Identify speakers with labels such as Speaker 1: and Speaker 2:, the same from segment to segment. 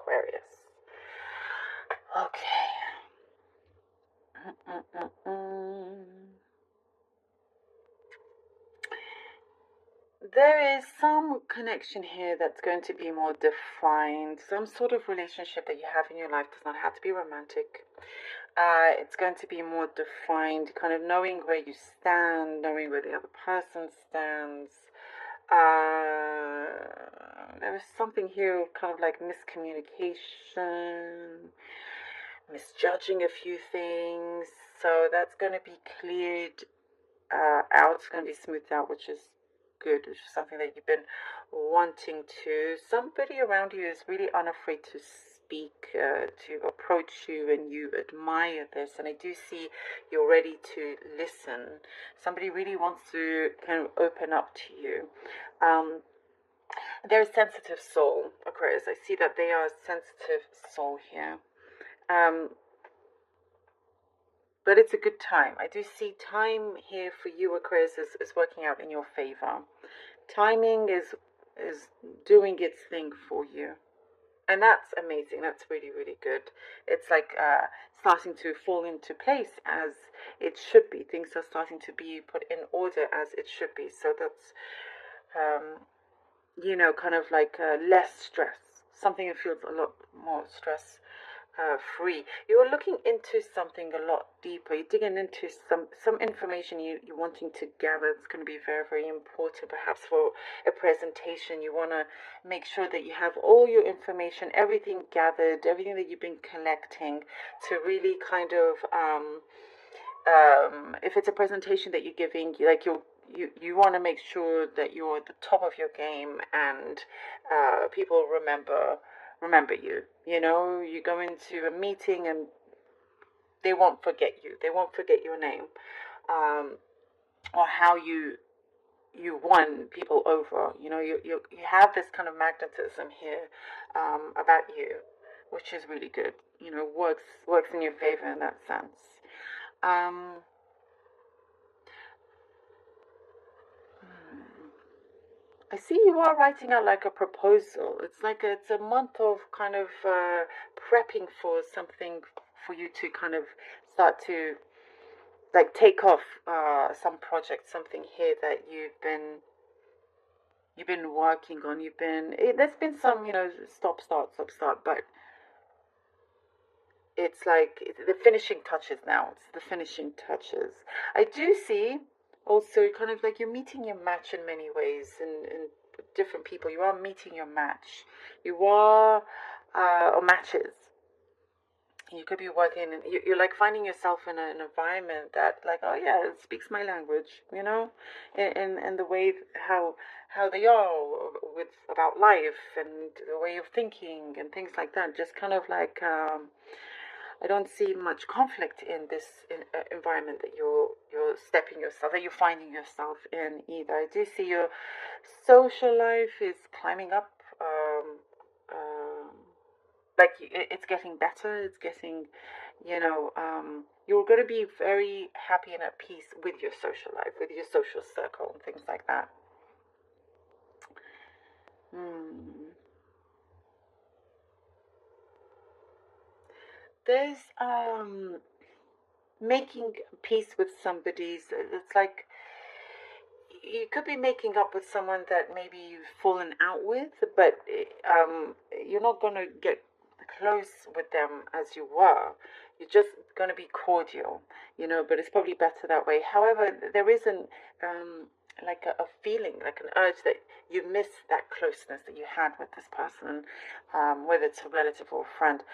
Speaker 1: Aquarius. Okay. There is some connection here that's going to be more defined. Some sort of relationship that you have in your life does not have to be romantic. It's going to be more defined, kind of knowing where you stand, knowing where the other person stands. There is something here of kind of like miscommunication, misjudging a few things. So that's going to be cleared out. It's going to be smoothed out, which is good, which is something that you've been wanting to. Somebody around you is really unafraid to speak, to approach you, and you admire this. And I do see you're ready to listen. Somebody really wants to kind of open up to you. They're a sensitive soul, Aquarius. I see that they are a sensitive soul here. But it's a good time. I do see time here for you, Aquarius, is working out in your favor. Timing is doing its thing for you. And that's amazing. That's really, really good. It's like starting to fall into place as it should be. Things are starting to be put in order as it should be. So that's, you know, kind of like less stress. Something that feels a lot more stress free. You're looking into something a lot deeper. You're digging into some information you're wanting to gather. It's going to be very, very important. Perhaps for a presentation, you want to make sure that you have all your information, everything gathered, everything that you've been collecting, to really kind of if it's a presentation that you're giving, like you want to make sure that you're at the top of your game, and people remember you. You know, you go into a meeting and they won't forget you. They won't forget your name, or how you won people over. You know, you have this kind of magnetism here about you, which is really good. You know, works in your favor in that sense. I see you are writing out like a proposal. It's like it's a month of kind of prepping for something, for you to kind of start to like take off some project, something here that you've been working on. There's been some, you know, stop start, but it's like the finishing touches now. It's the finishing touches. I do see also kind of like you're meeting your match in many ways, and different people. You are meeting your match. You are, or matches. You could be working, and you're like finding yourself in an environment that, like, oh yeah, it speaks my language, you know, in the way how they are with about life, and the way of thinking and things like that. Just kind of like I don't see much conflict in this environment that you're stepping yourself, that you're finding yourself in either. I do see your social life is climbing up. Like it's getting better. It's getting, you know, you're going to be very happy and at peace with your social life, with your social circle, and things like that. There's making peace with somebody. So it's like you could be making up with someone that maybe you've fallen out with, but you're not going to get close with them as you were. You're just going to be cordial, you know, but it's probably better that way. However, there isn't like a feeling, like an urge that you miss that closeness that you had with this person, whether it's a relative or a friend.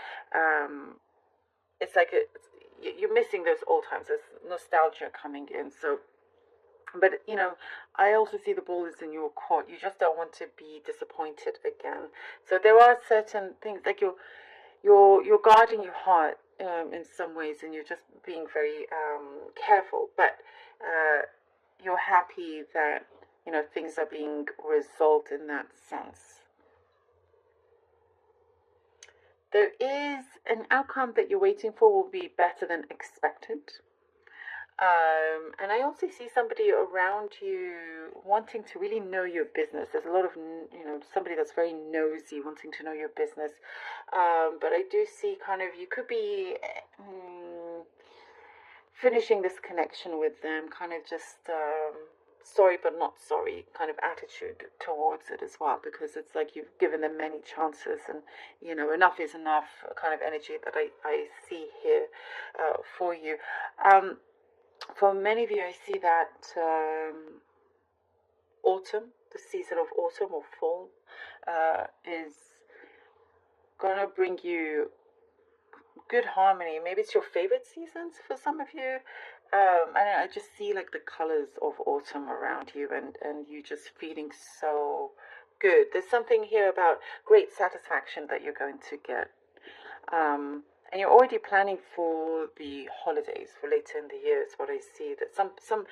Speaker 1: It's like you're missing those old times. There's nostalgia coming in. So, but you know, I also see the ball is in your court. You just don't want to be disappointed again. So there are certain things like you're guarding your heart in some ways, and you're just being very careful. But you're happy that, you know, things are being resolved in that sense. There is an outcome that you're waiting for will be better than expected. And I also see somebody around you wanting to really know your business. There's a lot of, somebody that's very nosy, wanting to know your business. But I do see kind of, you could be finishing this connection with them, kind of just sorry but not sorry kind of attitude towards it as well, because it's like you've given them many chances, and enough is enough kind of energy that I see here for you. For many of you, I see that autumn, the season of autumn or fall, is gonna bring you good harmony. Maybe it's your favorite seasons for some of you. I just see like the colors of autumn around you, and you just feeling so good. There's something here about great satisfaction that you're going to get. And you're already planning for the holidays for later in the year. Is what I see. That some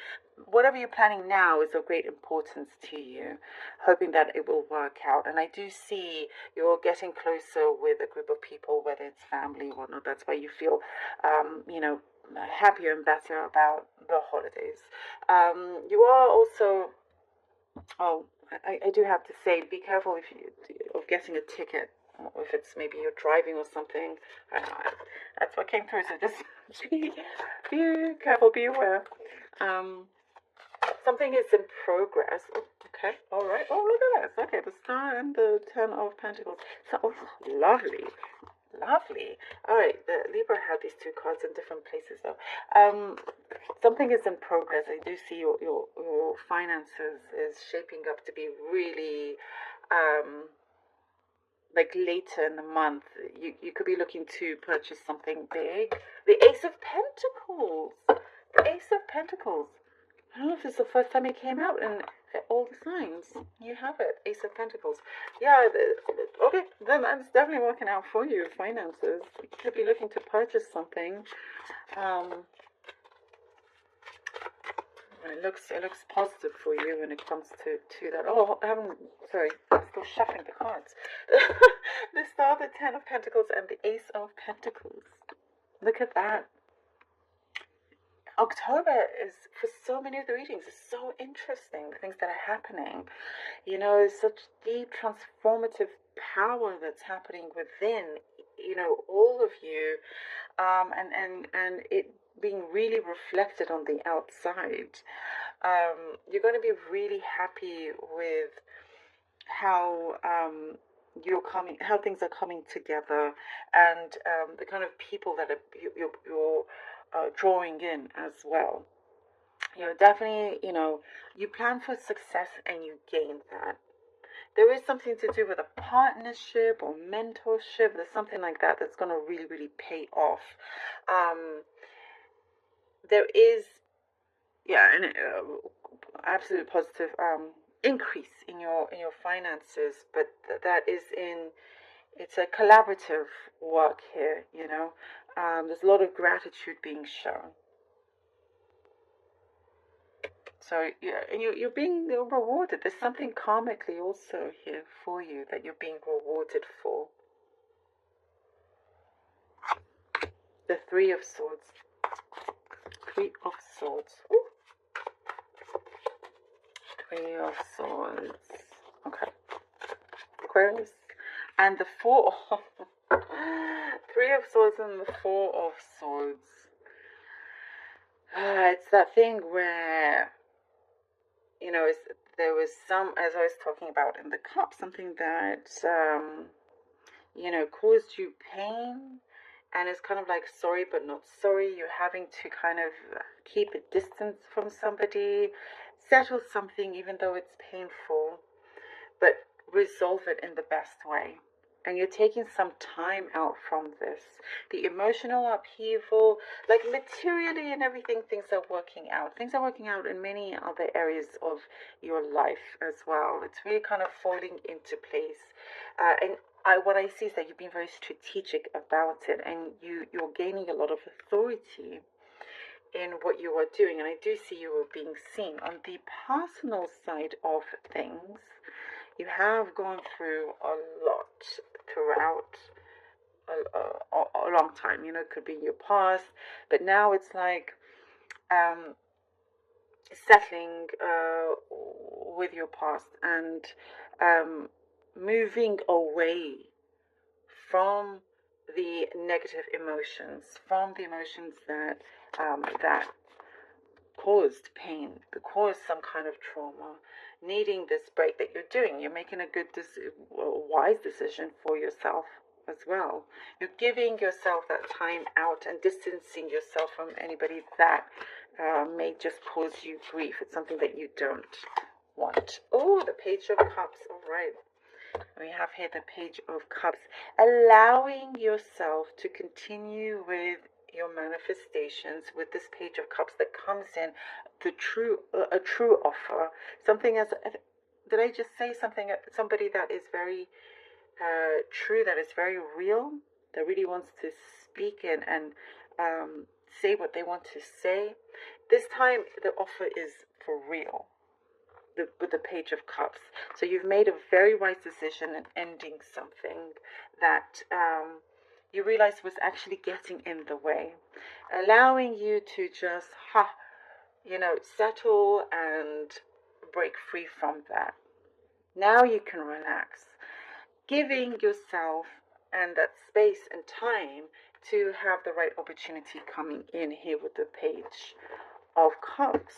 Speaker 1: whatever you're planning now is of great importance to you, hoping that it will work out. And I do see you're getting closer with a group of people, whether it's family or not. That's why you feel, happier and better about the holidays. You are also, oh, I do have to say, be careful of getting a ticket, or if it's maybe you're driving or something. I don't know, that's what came through. So just be careful, be aware. Something is in progress. Oh, okay, all right. Oh, look at this. Okay, the Star and the Ten of Pentacles. So, oh, lovely. Lovely. All right, the Libra had these two cards in different places though. Something is in progress. I do see your finances is shaping up to be really like later in the month. You could be looking to purchase something big. The Ace of Pentacles. The Ace of Pentacles. I don't know if this is the first time it came out in all the signs. You have it, Ace of Pentacles. Yeah, okay, then that's definitely working out for you. Finances. You could be looking to purchase something. It looks positive for you when it comes to that. Oh, sorry, I'm still shuffling the cards. The Star, the Ten of Pentacles, and the Ace of Pentacles. Look at that. October is, for so many of the readings, is so interesting. The things that are happening, such deep transformative power that's happening within, all of you, and it being really reflected on the outside. You're going to be really happy with how how things are coming together, and the kind of people that you're drawing in as well. Definitely, you plan for success and you gain that. There is something to do with a partnership or mentorship. There's something like that that's going to really, really pay off. There is, an absolute positive increase in your finances, but that is it's a collaborative work here. There's a lot of gratitude being shown. So and you're being rewarded. There's something karmically also here for you that you're being rewarded for. The Three of Swords. Three of Swords. Ooh. Three of Swords. Okay. Aquarius. And the Four of... Three of Swords and the Four of Swords. It's that thing where, there was some, as I was talking about in the cup, something that, caused you pain. And it's kind of like sorry but not sorry. You're having to kind of keep a distance from somebody, settle something even though it's painful, but resolve it in the best way. And you're taking some time out from this. The emotional upheaval, like materially and everything, things are working out. Things are working out in many other areas of your life as well. It's really kind of falling into place. What I see is that you've been very strategic about it, and you're gaining a lot of authority in what you are doing. And I do see you are being seen. On the personal side of things, you have gone through a lot throughout a long time. It could be in your past, but now it's like um, settling with your past, and moving away from the negative emotions, from the emotions that that caused pain, that caused some kind of trauma, needing this break that you're doing. You're making a good, wise decision for yourself as well. You're giving yourself that time out and distancing yourself from anybody that may just cause you grief. It's something that you don't want. Oh, the Page of Cups. All right. We have here the Page of Cups. Allowing yourself to continue with your manifestations with this Page of Cups that comes in a true offer. Something as, did I just say something? Somebody that is very true, that is very real, that really wants to speak and say what they want to say. This time the offer is for real. With the Page of Cups. So you've made a very wise decision in ending something that you realize was actually getting in the way, allowing you to just settle and break free from that. Now you can relax, giving yourself and that space and time to have the right opportunity coming in here with the Page of Cups.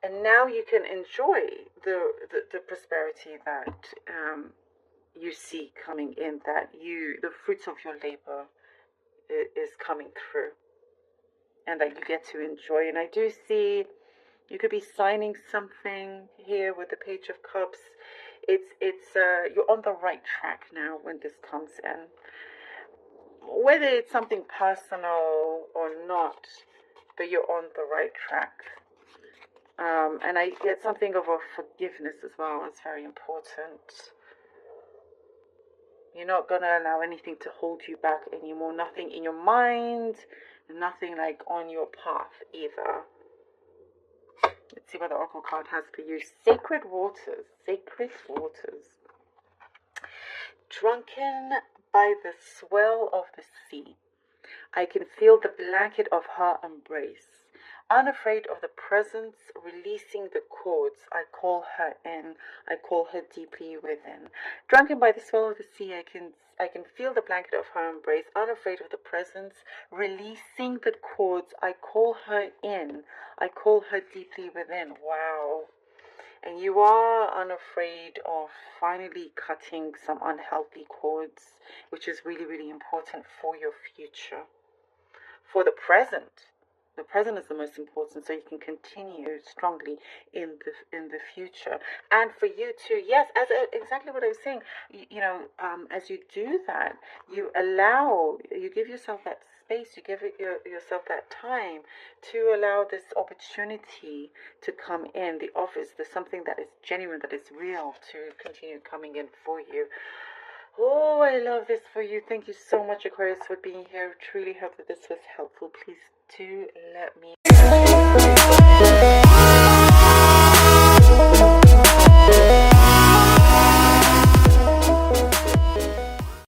Speaker 1: And now you can enjoy the prosperity that you see coming in, that the fruits of your labor is coming through, and that you get to enjoy. And I do see you could be signing something here with the Page of Cups. It's you're on the right track now when this comes in, whether it's something personal or not, but you're on the right track. And I get something of a forgiveness as well. It's very important. You're not going to allow anything to hold you back anymore. Nothing in your mind, nothing like on your path either. Let's see what the Oracle card has for you. Sacred waters. Sacred waters. Drunken by the swell of the sea, I can feel the blanket of her embrace. Unafraid of the presence, releasing the cords, I call her in, I call her deeply within. Drunken by the swell of the sea, I can feel the blanket of her embrace. Unafraid of the presence, releasing the cords, I call her in, I call her deeply within. Wow. And you are unafraid of finally cutting some unhealthy cords, which is really, really important for your future, for the present. The present is the most important, so you can continue strongly in the future. And for you too, yes, exactly what I was saying. As you do that, you give yourself that space, you give yourself that time to allow this opportunity to come in. The office, there's something that is genuine, that is real, to continue coming in for you. Oh, I love this for you. Thank you so much, Aquarius, for being here. Truly hope that this was helpful. Please do let me